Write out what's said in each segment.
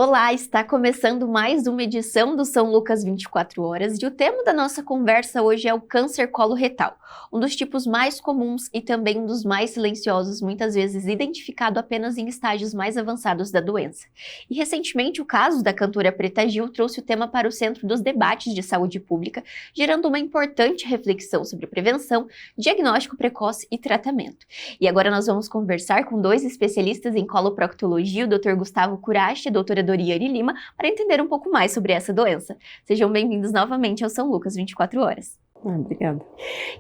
Olá, está começando mais uma edição do São Lucas 24 Horas e o tema da nossa conversa hoje é o câncer coloretal, um dos tipos mais comuns e também um dos mais silenciosos, muitas vezes identificado apenas em estágios mais avançados da doença. E recentemente o caso da cantora Preta Gil trouxe o tema para o centro dos debates de saúde pública, gerando uma importante reflexão sobre prevenção, diagnóstico precoce e tratamento. E agora nós vamos conversar com dois especialistas em coloproctologia, o Dr. Gustavo Curache e a doutora Doriane Lima, para entender um pouco mais sobre essa doença. Sejam bem-vindos novamente ao São Lucas 24 Horas. Obrigada.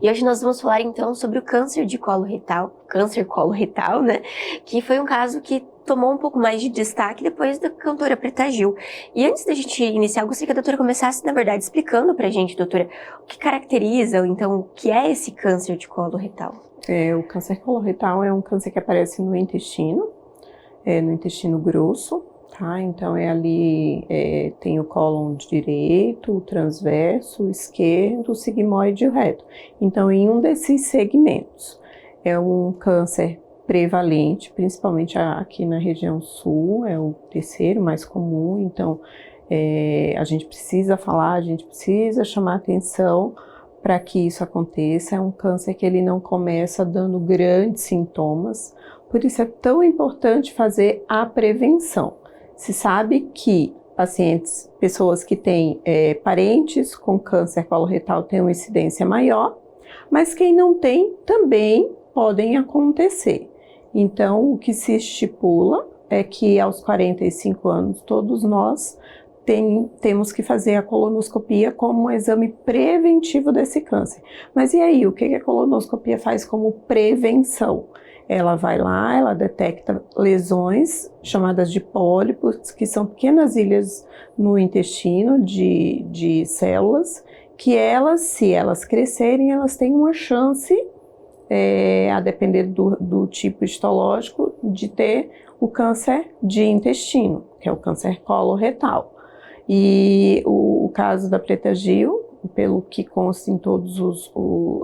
E hoje nós vamos falar então sobre o câncer coloretal, né? Que foi um caso que tomou um pouco mais de destaque depois da cantora Preta Gil. E antes da gente iniciar, eu gostaria que a doutora começasse, na verdade, explicando pra gente, doutora, o que caracteriza, ou então, o que é esse câncer de colo retal? O câncer coloretal é um câncer que aparece no intestino grosso. Tá, então ali tem o cólon direito, o transverso, o esquerdo, o sigmoide e o reto. Então em um desses segmentos é um câncer prevalente, principalmente aqui na região sul, é o terceiro mais comum, então a gente precisa falar, a gente precisa chamar atenção para que isso aconteça. É um câncer que ele não começa dando grandes sintomas, por isso é tão importante fazer a prevenção. Se sabe que pessoas que têm parentes com câncer coloretal têm uma incidência maior, mas quem não tem também podem acontecer. Então, o que se estipula é que aos 45 anos todos nós temos que fazer a colonoscopia como um exame preventivo desse câncer. Mas e aí, o que a colonoscopia faz como prevenção? Ela vai lá, ela detecta lesões chamadas de pólipos, que são pequenas ilhas no intestino de células, que se elas crescerem, elas têm uma chance, a depender do tipo histológico, de ter o câncer de intestino, que é o câncer coloretal. E o caso da Preta Gil, pelo que consta em todas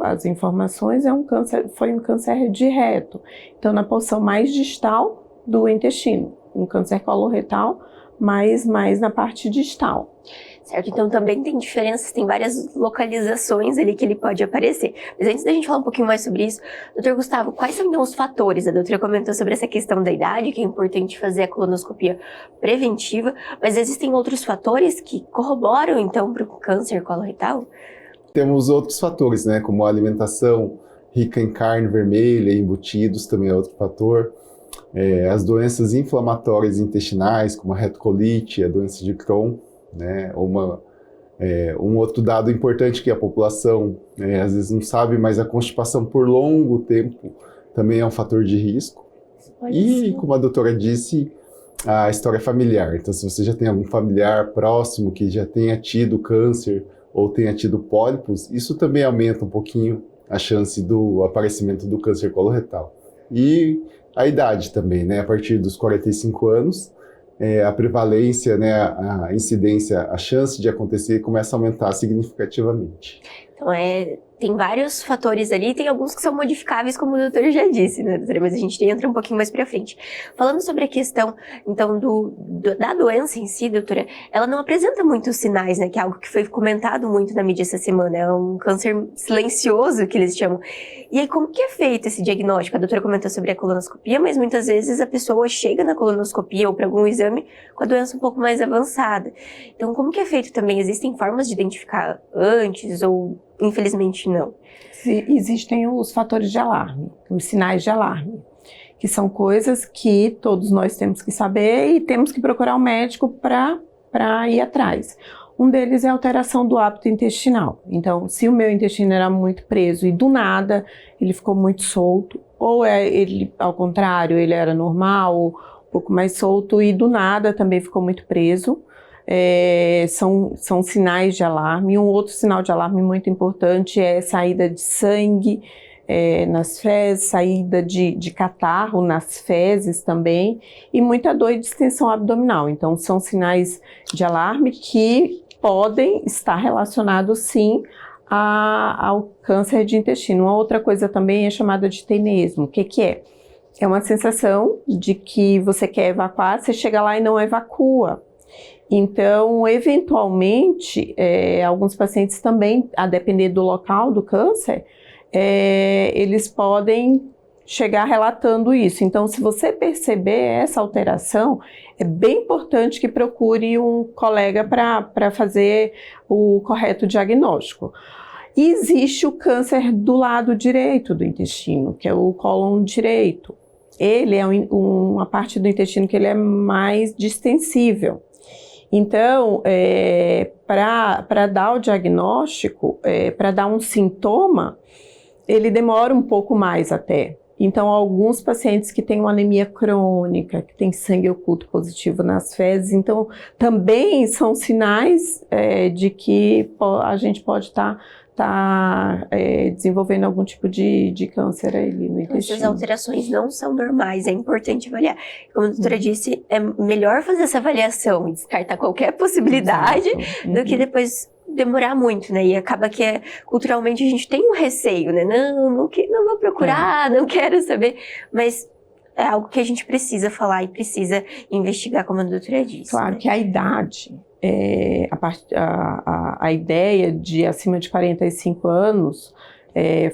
as informações, foi um câncer de reto. Então, na porção mais distal do intestino, um câncer coloretal, mas mais na parte distal. Certo, então também tem diferenças, tem várias localizações ali que ele pode aparecer. Mas antes da gente falar um pouquinho mais sobre isso, doutor Gustavo, quais são então os fatores? A doutora comentou sobre essa questão da idade, que é importante fazer a colonoscopia preventiva, mas existem outros fatores que corroboram então para o câncer coloretal? Temos outros fatores, né, como a alimentação rica em carne vermelha e embutidos, também é outro fator. As doenças inflamatórias intestinais, como a retocolite, a doença de Crohn, né? Um outro dado importante que a população às vezes não sabe, mas a constipação por longo tempo também é um fator de risco. Como a doutora disse, a história familiar. Então, se você já tem algum familiar próximo que já tenha tido câncer ou tenha tido pólipos, isso também aumenta um pouquinho a chance do aparecimento do câncer coloretal. E a idade também, né? A partir dos 45 anos, a prevalência, né, a incidência, a chance de acontecer começa a aumentar significativamente. Então, tem vários fatores ali, tem alguns que são modificáveis, como o doutor já disse, né, doutora? Mas a gente entra um pouquinho mais pra frente. Falando sobre a questão, então, da doença em si, doutora, ela não apresenta muitos sinais, né, que é algo que foi comentado muito na mídia essa semana, é um câncer silencioso, que eles chamam. E aí, como que é feito esse diagnóstico? A doutora comentou sobre a colonoscopia, mas muitas vezes a pessoa chega na colonoscopia ou para algum exame com a doença um pouco mais avançada. Então, como que é feito também? Existem formas de identificar antes ou, infelizmente, não? Existem os fatores de alarme, os sinais de alarme, que são coisas que todos nós temos que saber e temos que procurar um médico para ir atrás. Um deles é a alteração do hábito intestinal. Então, se o meu intestino era muito preso e do nada ele ficou muito solto, ou ele, ao contrário, ele era normal, um pouco mais solto e do nada também ficou muito preso, são sinais de alarme. Um outro sinal de alarme muito importante é saída de sangue nas fezes, saída de catarro nas fezes também, e muita dor e distensão abdominal. Então, são sinais de alarme que podem estar relacionados, sim, ao câncer de intestino. Uma outra coisa também é chamada de tenesmo. O que é? É uma sensação de que você quer evacuar, você chega lá e não evacua. Então, eventualmente, alguns pacientes também, a depender do local do câncer, eles podem chegar relatando isso. Então, se você perceber essa alteração, é bem importante que procure um colega para fazer o correto diagnóstico. E existe o câncer do lado direito do intestino, que é o cólon direito. Ele é uma parte do intestino que ele é mais distensível. Então, para dar o diagnóstico, para dar um sintoma, ele demora um pouco mais até. Então, alguns pacientes que têm uma anemia crônica, que têm sangue oculto positivo nas fezes, então, também são sinais de que a gente pode estar desenvolvendo algum tipo de câncer ali no intestino. Essas alterações não são normais, é importante avaliar. Como a doutora disse, é melhor fazer essa avaliação e descartar qualquer possibilidade do que depois demorar muito, né? E acaba que culturalmente a gente tem um receio, né? Não vou procurar, não quero saber, mas é algo que a gente precisa falar e precisa investigar, como a doutora disse. Claro, né? que a idade, a ideia de acima de 45 anos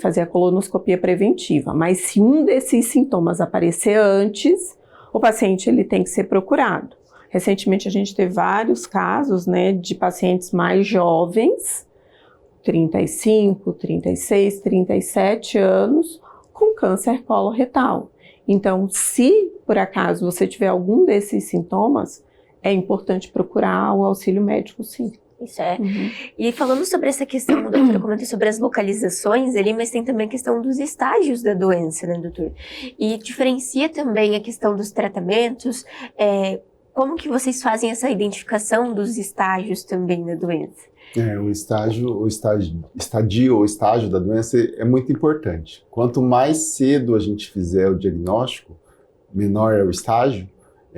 fazer a colonoscopia preventiva, mas se um desses sintomas aparecer antes, o paciente ele tem que ser procurado. Recentemente a gente teve vários casos, né, de pacientes mais jovens, 35, 36, 37 anos, com câncer coloretal. Então, se por acaso você tiver algum desses sintomas, é importante procurar o auxílio médico, sim. Isso é. E falando sobre essa questão, a doutora comentou sobre as localizações ali, mas tem também a questão dos estágios da doença, né, doutor? E diferencia também a questão dos tratamentos. Como que vocês fazem essa identificação dos estágios também da doença? O estágio da doença é muito importante. Quanto mais cedo a gente fizer o diagnóstico, menor é o estágio,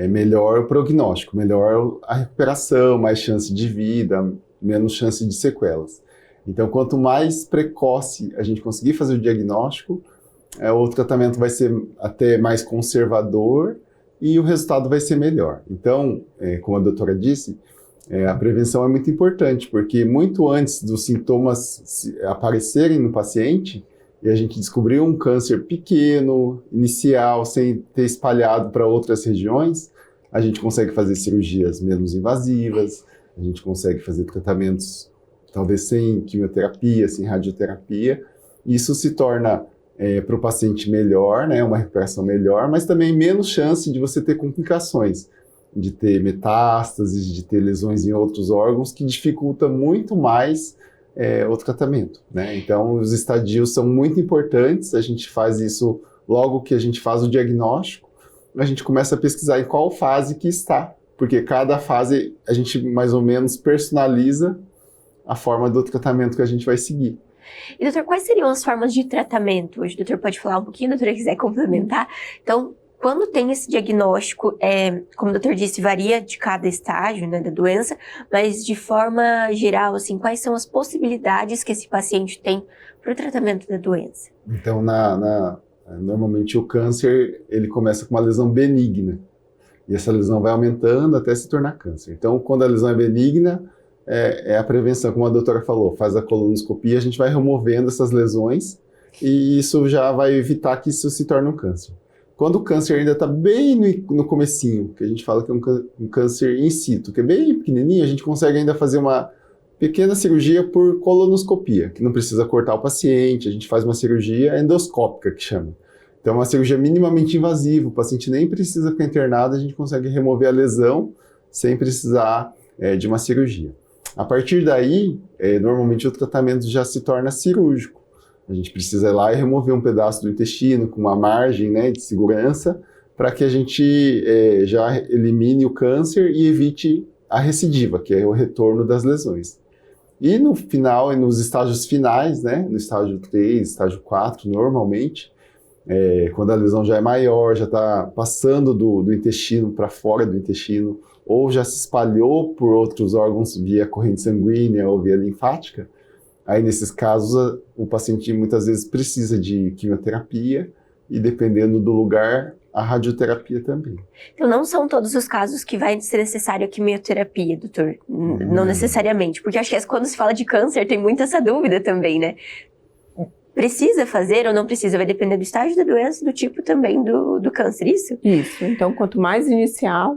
melhor o prognóstico, melhor a recuperação, mais chance de vida, menos chance de sequelas. Então, quanto mais precoce a gente conseguir fazer o diagnóstico, o tratamento vai ser até mais conservador e o resultado vai ser melhor. Então, como a doutora disse, a prevenção é muito importante, porque muito antes dos sintomas aparecerem no paciente, e a gente descobriu um câncer pequeno, inicial, sem ter espalhado para outras regiões, a gente consegue fazer cirurgias menos invasivas, a gente consegue fazer tratamentos talvez sem quimioterapia, sem radioterapia. Isso se torna para o paciente melhor, né, uma recuperação melhor, mas também menos chance de você ter complicações, de ter metástases, de ter lesões em outros órgãos, que dificulta muito mais o tratamento, né? Então, os estadios são muito importantes, a gente faz isso logo que a gente faz o diagnóstico, a gente começa a pesquisar em qual fase que está, porque cada fase a gente mais ou menos personaliza a forma do tratamento que a gente vai seguir. E, doutor, quais seriam as formas de tratamento? Hoje o doutor pode falar um pouquinho, a doutora quiser complementar. Então, quando tem esse diagnóstico, como o doutor disse, varia de cada estágio, né, da doença, mas de forma geral, assim, quais são as possibilidades que esse paciente tem para o tratamento da doença? Então, normalmente o câncer, ele começa com uma lesão benigna, e essa lesão vai aumentando até se tornar câncer. Então, quando a lesão é benigna, é a prevenção, como a doutora falou, faz a colonoscopia, a gente vai removendo essas lesões, e isso já vai evitar que isso se torne um câncer. Quando o câncer ainda está bem no comecinho, que a gente fala que é um câncer in situ, que é bem pequenininho, a gente consegue ainda fazer uma pequena cirurgia por colonoscopia, que não precisa cortar o paciente, a gente faz uma cirurgia endoscópica, que chama. Então, é uma cirurgia minimamente invasiva, o paciente nem precisa ficar internado, a gente consegue remover a lesão sem precisar de uma cirurgia. A partir daí, normalmente o tratamento já se torna cirúrgico. A gente precisa ir lá e remover um pedaço do intestino com uma margem, né, de segurança, para que a gente já elimine o câncer e evite a recidiva, que é o retorno das lesões. E no final, e nos estágios finais, né, no estágio 3, estágio 4, normalmente, quando a lesão já é maior, já está passando do intestino para fora do intestino, ou já se espalhou por outros órgãos via corrente sanguínea ou via linfática, aí nesses casos o paciente muitas vezes precisa de quimioterapia e dependendo do lugar, a radioterapia também. Então, não são todos os casos que vai ser necessário a quimioterapia, doutor? Não necessariamente, porque acho que quando se fala de câncer tem muito essa dúvida também, né? Precisa fazer ou não precisa? Vai depender do estágio da doença e do tipo também do câncer, isso? Isso. Então, quanto mais inicial,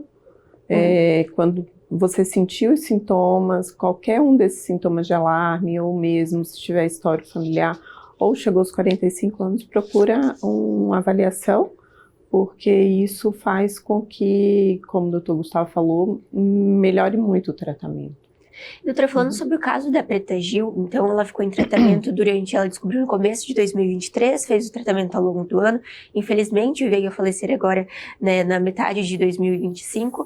quando você sentiu os sintomas, qualquer um desses sintomas de alarme, ou mesmo se tiver histórico familiar, ou chegou aos 45 anos, procura uma avaliação, porque isso faz com que, como o doutor Gustavo falou, melhore muito o tratamento. Doutora, falando sobre o caso da Preta Gil, então ela ficou em tratamento ela descobriu no começo de 2023, fez o tratamento ao longo do ano, infelizmente veio a falecer agora, né, na metade de 2025,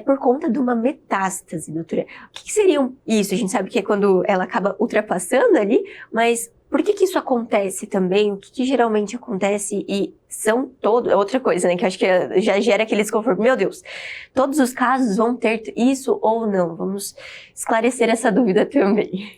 por conta de uma metástase, doutora. O que seria isso? A gente sabe que é quando ela acaba ultrapassando ali, mas por que isso acontece também? O que geralmente acontece e são todos... Outra coisa, né? Que eu acho que já gera aquele desconforto. Meu Deus, todos os casos vão ter isso ou não? Vamos esclarecer essa dúvida também.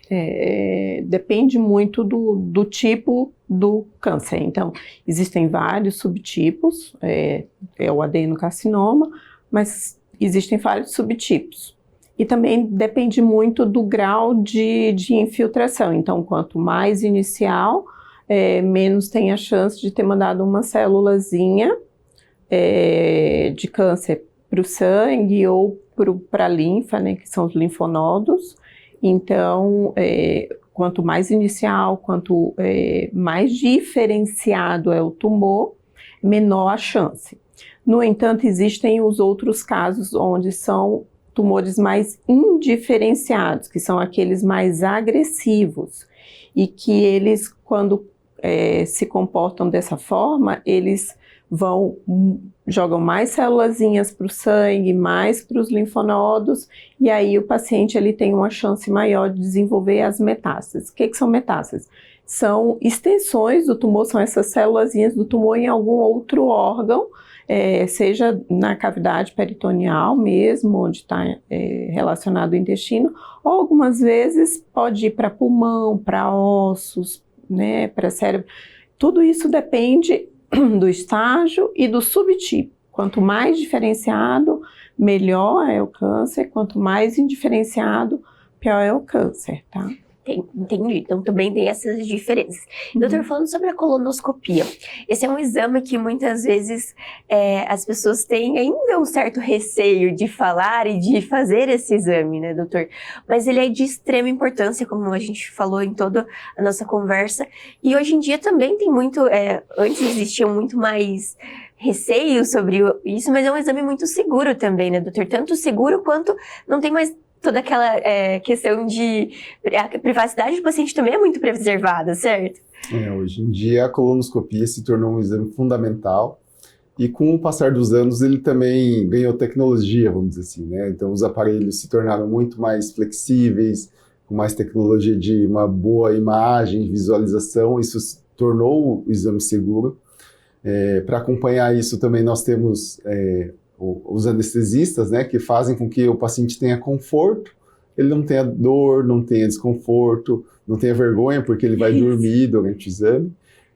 Depende muito do tipo do câncer. Então, existem vários subtipos, é o adenocarcinoma, mas existem vários subtipos. E também depende muito do grau de infiltração. Então, quanto mais inicial, menos tem a chance de ter mandado uma célulazinha de câncer para o sangue ou para a linfa, né, que são os linfonodos. Então, quanto mais inicial, quanto mais diferenciado é o tumor, menor a chance. No entanto, existem os outros casos onde são tumores mais indiferenciados, que são aqueles mais agressivos, e que eles, quando se comportam dessa forma, eles jogam mais célulazinhas para o sangue, mais para os linfonodos, e aí o paciente ele tem uma chance maior de desenvolver as metástases. O que são metástases? São extensões do tumor, são essas célulazinhas do tumor em algum outro órgão, seja na cavidade peritoneal mesmo, onde está relacionado o intestino, ou algumas vezes pode ir para pulmão, para ossos, né, para cérebro. Tudo isso depende do estágio e do subtipo. Quanto mais diferenciado, melhor é o câncer, quanto mais indiferenciado, pior é o câncer, tá? Entendi, então também tem essas diferenças. Doutor, falando sobre a colonoscopia, esse é um exame que muitas vezes as pessoas têm ainda um certo receio de falar e de fazer esse exame, né, doutor? Mas ele é de extrema importância, como a gente falou em toda a nossa conversa, e hoje em dia também tem muito, antes existiam muito mais receios sobre isso, mas é um exame muito seguro também, né, doutor? Tanto seguro quanto não tem mais toda aquela questão de... A privacidade do paciente também é muito preservada, certo? Hoje em dia a colonoscopia se tornou um exame fundamental e com o passar dos anos ele também ganhou tecnologia, vamos dizer assim, né? Então os aparelhos se tornaram muito mais flexíveis, com mais tecnologia de uma boa imagem, visualização, isso se tornou o exame seguro. Para acompanhar isso também nós temos... os anestesistas, né, que fazem com que o paciente tenha conforto, ele não tenha dor, não tenha desconforto, não tenha vergonha, porque ele vai dormir durante o exame.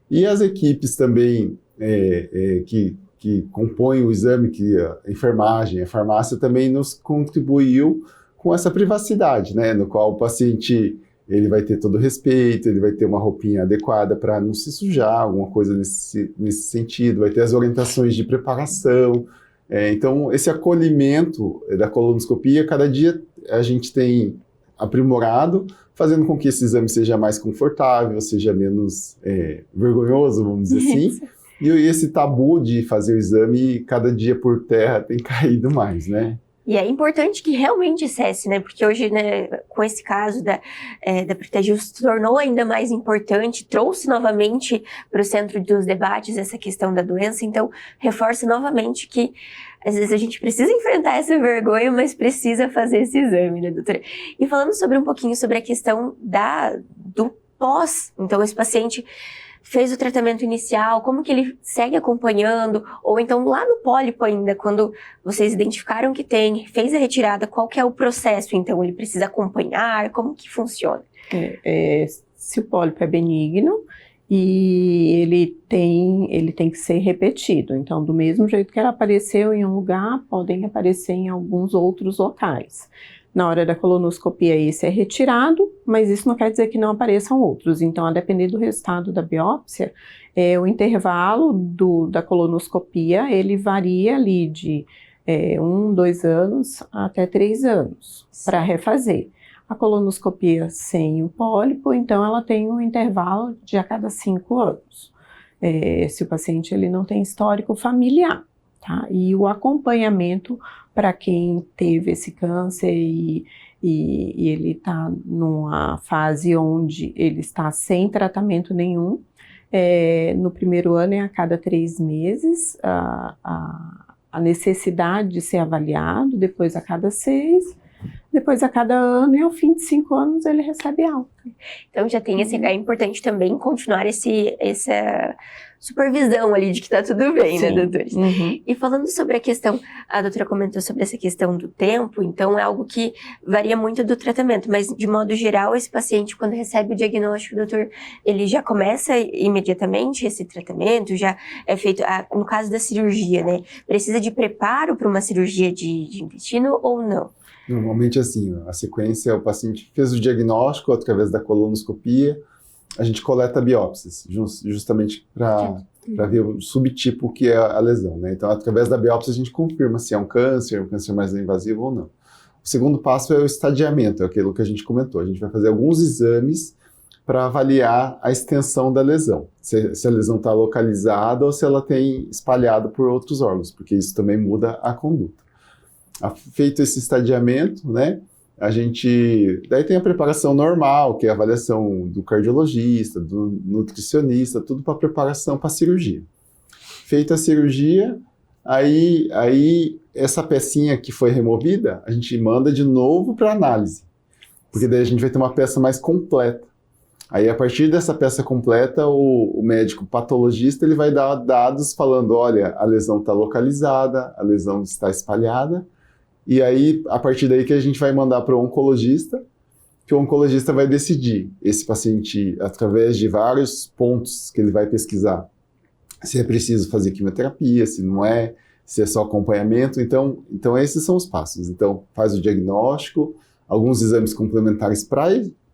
E as equipes também que compõem o exame, que a enfermagem, a farmácia também nos contribuiu com essa privacidade, né, no qual o paciente ele vai ter todo o respeito, ele vai ter uma roupinha adequada para não se sujar, alguma coisa nesse sentido, vai ter as orientações de preparação. Então, esse acolhimento da colonoscopia, cada dia a gente tem aprimorado, fazendo com que esse exame seja mais confortável, seja menos vergonhoso, vamos dizer assim. E esse tabu de fazer o exame, cada dia por terra, tem caído mais, né? E é importante que realmente cesse, né? Porque hoje, né, com esse caso da Preta Gil, se tornou ainda mais importante, trouxe novamente para o centro dos debates essa questão da doença, então reforça novamente que às vezes a gente precisa enfrentar essa vergonha, mas precisa fazer esse exame, né, doutora? E falando um pouquinho sobre a questão do pós, então esse paciente fez o tratamento inicial, como que ele segue acompanhando, ou então lá no pólipo ainda, quando vocês identificaram que tem, fez a retirada, qual que é o processo, então? Ele precisa acompanhar, como que funciona? Se o pólipo é benigno, e ele tem que ser repetido. Então, do mesmo jeito que ela apareceu em um lugar, podem aparecer em alguns outros locais. Na hora da colonoscopia, esse é retirado, mas isso não quer dizer que não apareçam outros. Então, a depender do resultado da biópsia, o intervalo da colonoscopia, ele varia ali de 1, 2 anos até 3 anos para refazer. A colonoscopia sem o pólipo, então ela tem um intervalo de a cada 5 anos, se o paciente ele não tem histórico familiar, tá? E o acompanhamento para quem teve esse câncer e ele está numa fase onde ele está sem tratamento nenhum, no primeiro ano é a cada 3 meses, a necessidade de ser avaliado, depois a cada 6, depois a cada ano e ao fim de 5 anos ele recebe alta. Então já tem é importante também continuar essa supervisão ali de que tá tudo bem, Sim. né, doutores? Uhum. E falando sobre a questão, a doutora comentou sobre essa questão do tempo, então é algo que varia muito do tratamento, mas de modo geral, esse paciente, quando recebe o diagnóstico, doutor, ele já começa imediatamente esse tratamento, já é feito, no caso da cirurgia, né? Precisa de preparo para uma cirurgia de intestino ou não? Normalmente assim, a sequência, o paciente fez o diagnóstico através da colonoscopia, a gente coleta biópsias, justamente para ver o subtipo que é a lesão, né? Então, através da biópsia, a gente confirma se é um câncer mais invasivo ou não. O segundo passo é o estadiamento, é aquilo que a gente comentou. A gente vai fazer alguns exames para avaliar a extensão da lesão, se a lesão está localizada ou se ela tem espalhado por outros órgãos, porque isso também muda a conduta. Feito esse estadiamento, né? Daí tem a preparação normal, que é a avaliação do cardiologista, do nutricionista, tudo para preparação para a cirurgia. Feita a cirurgia, aí essa pecinha que foi removida, a gente manda de novo para análise, porque daí a gente vai ter uma peça mais completa. Aí a partir dessa peça completa, o médico patologista ele vai dar dados falando, olha, a lesão está localizada, a lesão está espalhada, e aí, a partir daí que a gente vai mandar para o oncologista, que o oncologista vai decidir esse paciente, através de vários pontos que ele vai pesquisar, se é preciso fazer quimioterapia, se não é, se é só acompanhamento. Então esses são os passos. Então, faz o diagnóstico, alguns exames complementares para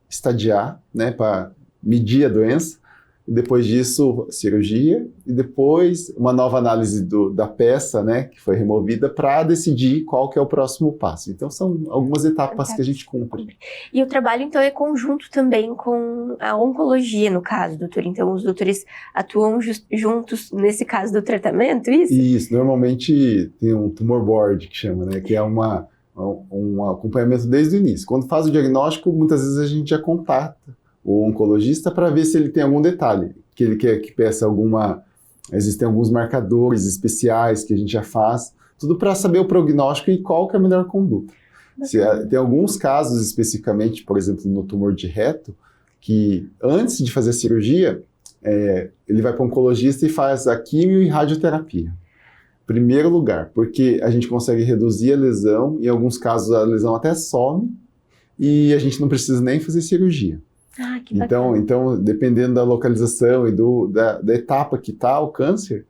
estadiar, né, para medir a doença, e depois disso, cirurgia, e depois uma nova análise da peça, né, que foi removida, para decidir qual que é o próximo passo. Então, são algumas etapas que a gente cumpre. E o trabalho, então, é conjunto também com a oncologia, no caso, doutor? Então, os doutores atuam juntos, nesse caso do tratamento, isso? Isso, normalmente tem um tumor board, que chama, né, que é um acompanhamento desde o início. Quando faz o diagnóstico, muitas vezes a gente já contata o oncologista para ver se ele tem algum detalhe, que ele quer que peça existem alguns marcadores especiais que a gente já faz, tudo para saber o prognóstico e qual que é a melhor conduta. Tem alguns casos especificamente, por exemplo, no tumor de reto, que antes de fazer a cirurgia, ele vai para o oncologista e faz a quimio e radioterapia. Primeiro lugar, porque a gente consegue reduzir a lesão, em alguns casos a lesão até some, e a gente não precisa nem fazer cirurgia. Ah, que bacana. Então, dependendo da localização e da etapa que está o câncer,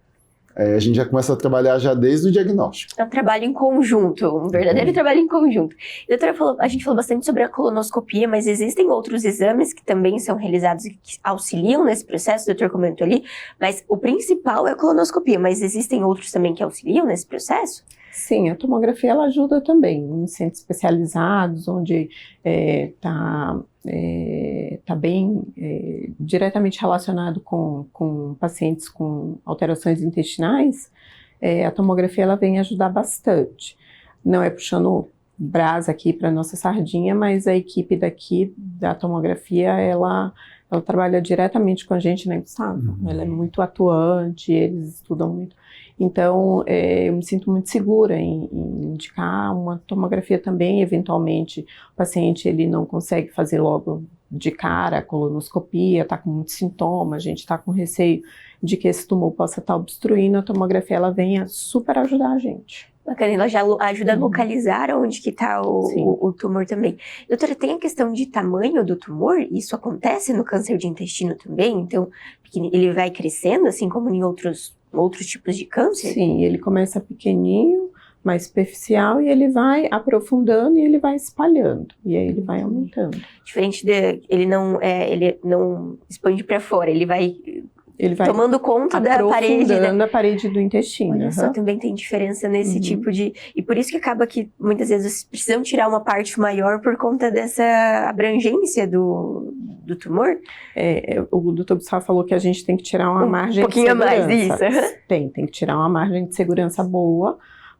a gente já começa a trabalhar já desde o diagnóstico. É um trabalho em conjunto, um verdadeiro trabalho em conjunto. E, doutora, a gente falou bastante sobre a colonoscopia, mas existem outros exames que também são realizados e que auxiliam nesse processo, o doutor comentou ali, mas o principal é a colonoscopia, mas existem outros também que auxiliam nesse processo? Sim, a tomografia ela ajuda também em centros especializados, onde está bem diretamente relacionado com pacientes com alterações intestinais. A tomografia ela vem ajudar bastante. Não é puxando brasa aqui para nossa sardinha, mas a equipe daqui da tomografia ela trabalha diretamente com a gente, né, Gustavo? Ela é muito atuante, eles estudam muito. Então, eu me sinto muito segura em indicar uma tomografia também. Eventualmente, o paciente ele não consegue fazer logo de cara a colonoscopia, está com muito sintoma, a gente está com receio de que esse tumor possa estar obstruindo, a tomografia ela vem a super ajudar a gente. Bacana, ela já ajuda a localizar onde que está o tumor também. Doutora, tem a questão de tamanho do tumor? Isso acontece no câncer de intestino também? Então, ele vai crescendo, assim como em outros tipos de câncer? Sim, ele começa pequenininho, mais superficial, e ele vai aprofundando e ele vai espalhando. E aí ele vai aumentando. Diferente ele não expande para fora, ele vai tomando conta da parede. Aprofundando a parede do intestino. Olha só, também tem diferença nesse tipo de... E por isso que acaba que muitas vezes precisam tirar uma parte maior por conta dessa abrangência do tumor. O doutor Gustavo falou que a gente tem que tirar uma margem de segurança. Um pouquinho a mais, isso. Tem que tirar uma margem de segurança boa,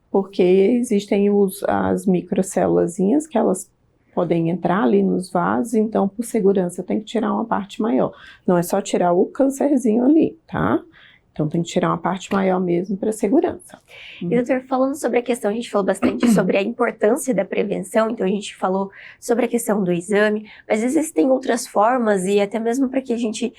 porque existem as microcélulazinhas que elas podem entrar ali nos vasos, então por segurança tem que tirar uma parte maior. Não é só tirar o câncerzinho ali, tá? Então tem que tirar uma parte maior mesmo para segurança. E doutor, falando sobre a questão, a gente falou bastante sobre a importância da prevenção, então a gente falou sobre a questão do exame, mas existem outras formas e até mesmo para que a gente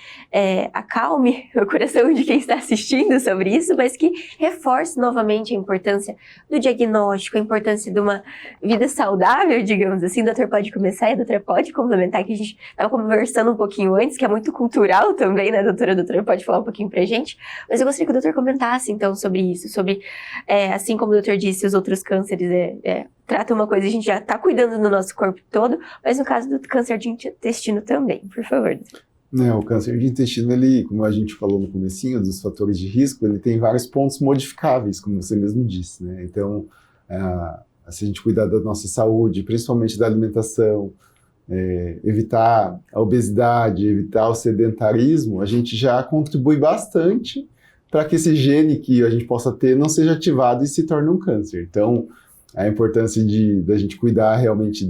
acalme o coração de quem está assistindo sobre isso, mas que reforce novamente a importância do diagnóstico, a importância de uma vida saudável, digamos assim. O doutor pode começar e a doutora pode complementar, que a gente estava conversando um pouquinho antes, que é muito cultural também, né, doutora? A doutora pode falar um pouquinho pra gente. Mas eu gostaria que o doutor comentasse, então, sobre isso, sobre, assim como o doutor disse, os outros cânceres tratam uma coisa e a gente já está cuidando do nosso corpo todo, mas no caso do câncer de intestino também, por favor. O câncer de intestino, ele, como a gente falou no comecinho, dos fatores de risco, ele tem vários pontos modificáveis, como você mesmo disse, né? Então, se a gente cuidar da nossa saúde, principalmente da alimentação, evitar a obesidade, evitar o sedentarismo, a gente já contribui bastante para que esse gene que a gente possa ter não seja ativado e se torne um câncer. Então, a importância da gente cuidar realmente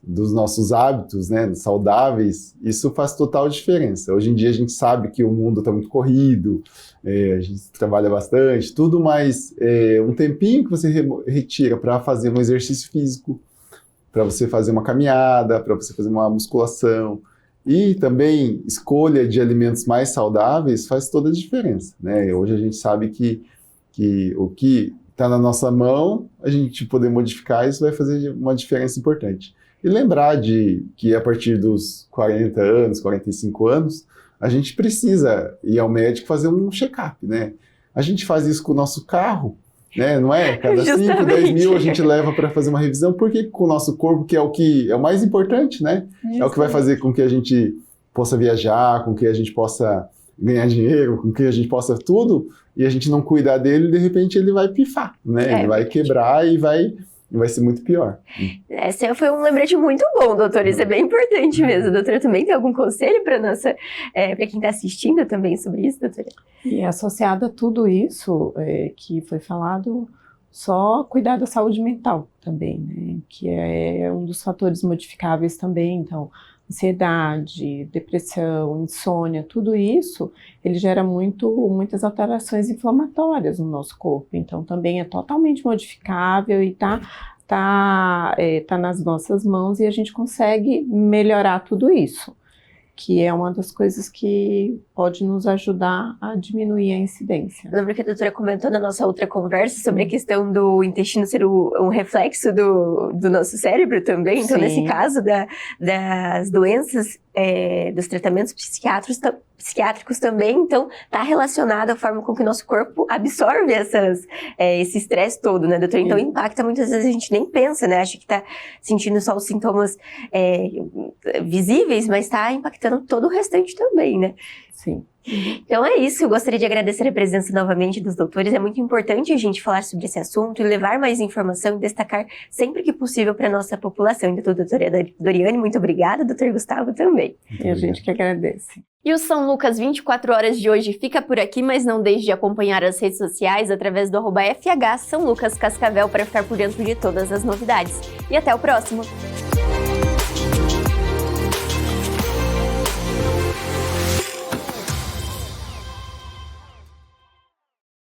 dos nossos hábitos, né, saudáveis, isso faz total diferença. Hoje em dia a gente sabe que o mundo está muito corrido, a gente trabalha bastante, tudo, mas um tempinho que você retira para fazer um exercício físico, para você fazer uma caminhada, para você fazer uma musculação, e também escolha de alimentos mais saudáveis faz toda a diferença, né? Hoje a gente sabe que o que está na nossa mão, a gente poder modificar, isso vai fazer uma diferença importante. E lembrar que a partir dos 40 anos, 45 anos, a gente precisa ir ao médico fazer um check-up, né? A gente faz isso com o nosso carro, né? Não é? Cada 5, 10 mil a gente leva para fazer uma revisão. Por que com o nosso corpo, que é o mais importante, né? É o que vai fazer com que a gente possa viajar, com que a gente possa ganhar dinheiro, com que a gente possa tudo, e a gente não cuidar dele, de repente ele vai pifar, né? Ele vai quebrar e vai ser muito pior. Esse foi um lembrete muito bom, doutor. Isso é bem importante mesmo. Doutora, também tem algum conselho para quem está assistindo também sobre isso, doutora? E associado a tudo isso que foi falado, só cuidar da saúde mental também, né? Que é um dos fatores modificáveis também. Então, ansiedade, depressão, insônia, tudo isso, ele gera muitas alterações inflamatórias no nosso corpo. Então, também é totalmente modificável e tá nas nossas mãos, e a gente consegue melhorar tudo isso, que é uma das coisas que pode nos ajudar a diminuir a incidência. Lembra que a doutora comentou na nossa outra conversa sobre a questão do intestino ser um reflexo do nosso cérebro também? Então, nesse caso das doenças, dos tratamentos psiquiátricos também, então está relacionado à forma com que o nosso corpo absorve esse estresse todo, né, doutora? Então impacta muitas vezes, a gente nem pensa, né? Acha que está sentindo só os sintomas visíveis, mas está impactando todo o restante também, né? Sim. Então é isso, eu gostaria de agradecer a presença novamente dos doutores. É muito importante a gente falar sobre esse assunto e levar mais informação e destacar sempre que possível para a nossa população. Então, doutora Doriane, muito obrigada, doutor Gustavo também. E a gente que agradece. E o São Lucas 24 horas de hoje fica por aqui, mas não deixe de acompanhar as redes sociais através do @FH São Lucas Cascavel para ficar por dentro de todas as novidades. E até o próximo!